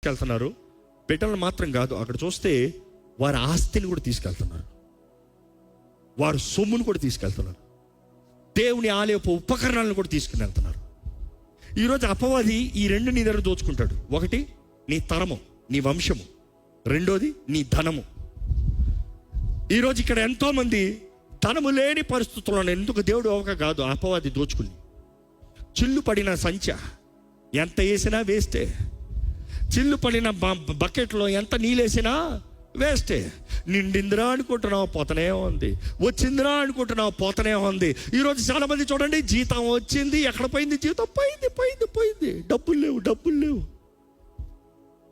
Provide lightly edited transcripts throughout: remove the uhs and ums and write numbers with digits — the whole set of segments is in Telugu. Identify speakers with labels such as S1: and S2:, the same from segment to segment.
S1: వెళ్తున్నారు. బిడ్డలను మాత్రం కాదు, అక్కడ చూస్తే వారి ఆస్తిని కూడా తీసుకెళ్తున్నారు, వారి సొమ్మును కూడా తీసుకెళ్తున్నారు, దేవుని ఆలయపు ఉపకరణాలను కూడా తీసుకుని వెళ్తున్నారు. ఈరోజు అపవాది ఈ రెండు నీ దగ్గర దోచుకుంటాడు. ఒకటి నీ తరము, నీ వంశము. రెండోది నీ ధనము. ఈరోజు ఇక్కడ ఎంతోమంది ధనము లేని పరిస్థితుల్లో ఎందుకు దేవుడు ఒక కాదు, అపవాది దోచుకుని చిల్లు పడిన సంచ ఎంత వేసినా వేస్టే, చిల్లు పడిన బకెట్లో ఎంత నీళ్ళేసినా వేస్టే. నిండిందిరా అనుకుంటున్నావు, పోతనే ఉంది. వచ్చిందిరా అనుకుంటున్నావు, పోతనే ఉంది. ఈరోజు చాలా మంది చూడండి, జీతం వచ్చింది, ఎక్కడ పోయింది జీతం? పోయింది పోయింది పోయింది. డబ్బులు లేవు, డబ్బులు లేవు.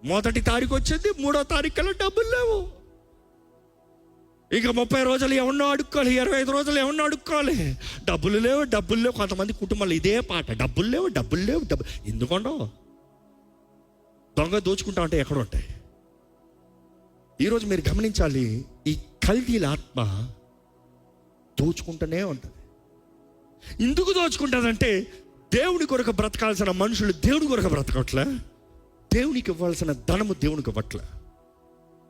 S1: 1వ తారీఖు వచ్చింది, 3వ తారీఖు కల్లా డబ్బులు లేవు. ఇక 30 రోజులు ఏమన్నా అడుక్కోవాలి, 25 రోజులు ఏమన్నా అడుక్కోవాలి, డబ్బులు లేవు, డబ్బులు లేవు. కొంతమంది కుటుంబాలు ఇదే పాట, డబ్బులు లేవు, డబ్బులు లేవు, డబ్బు. ఎందుకుండవు? దొంగ దోచుకుంటా ఉంటే ఎక్కడ ఉంటాయి? ఈరోజు మీరు గమనించాలి, ఈ కల్తీల ఆత్మ దోచుకుంటూనే ఉంటుంది. ఎందుకు దోచుకుంటుందంటే, దేవుని కొరకు బ్రతకాల్సిన మనుషులు దేవుని కొరకు బ్రతకట్లే, దేవునికి ఇవ్వాల్సిన ధనము దేవునికి ఇవ్వట్లే.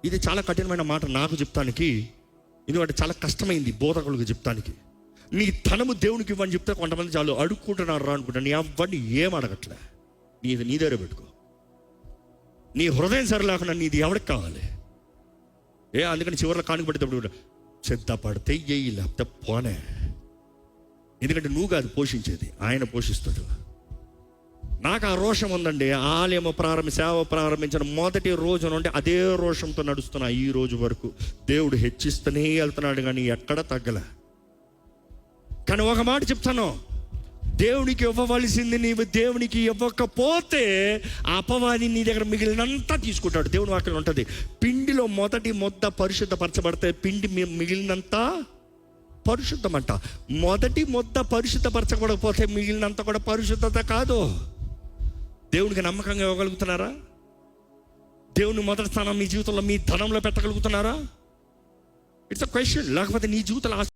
S1: ఇది చాలా కఠినమైన మాట నాకు చెప్తానికి, ఎందుకంటే చాలా కష్టమైంది బోధకులకు చెప్తానికి. నీ ధనము దేవునికి ఇవ్వని చెప్తే కొంతమంది చాలు అడుక్కుంటున్నారు రా అనుకుంటా. నీ అవ్వని ఏం అడగట్లే, నీది నీ దగ్గర పెట్టుకో. నీ హృదయం సరిలేకుండా నీది ఎవరికి కావాలి? అందుకని చివరిలో కానుక పడేటప్పుడు సిద్ధపడితే ఎయ్యి, లేకపోతే పోనే. ఎందుకంటే నువ్వు కాదు పోషించేది, ఆయన పోషిస్తాడు. నాకు ఆ రోషం ఉందండి. ఆలయం సేవ ప్రారంభించిన మొదటి రోజు నుండి అదే రోషంతో నడుస్తున్నా ఈ రోజు వరకు. దేవుడు హెచ్చిస్తూనే వెళ్తున్నాడు, కానీ ఎక్కడ తగ్గలే. కానీ ఒక మాట చెప్తాను, దేవునికి ఇవ్వవలసింది నీవు దేవునికి ఇవ్వకపోతే అపవాది నీ దగ్గర మిగిలినంతా తీసుకుంటాడు. దేవుని వాక్యం ఉంటుంది, పిండిలో మొదటి ముద్ద పరిశుద్ధపరచబడితే పిండి మిగిలినంత పరిశుద్ధమంట. మొదటి ముద్ద పరిశుద్ధపరచబడకపోతే మిగిలినంత కూడా పరిశుద్ధత కాదు. దేవునికి నమ్మకంగా ఇవ్వగలుగుతున్నారా? దేవుని మొదటి స్థానం మీ జీవితంలో, మీ ధనంలో పెట్టగలుగుతున్నారా? It's a question. లేకపోతే నీ జీవితంలో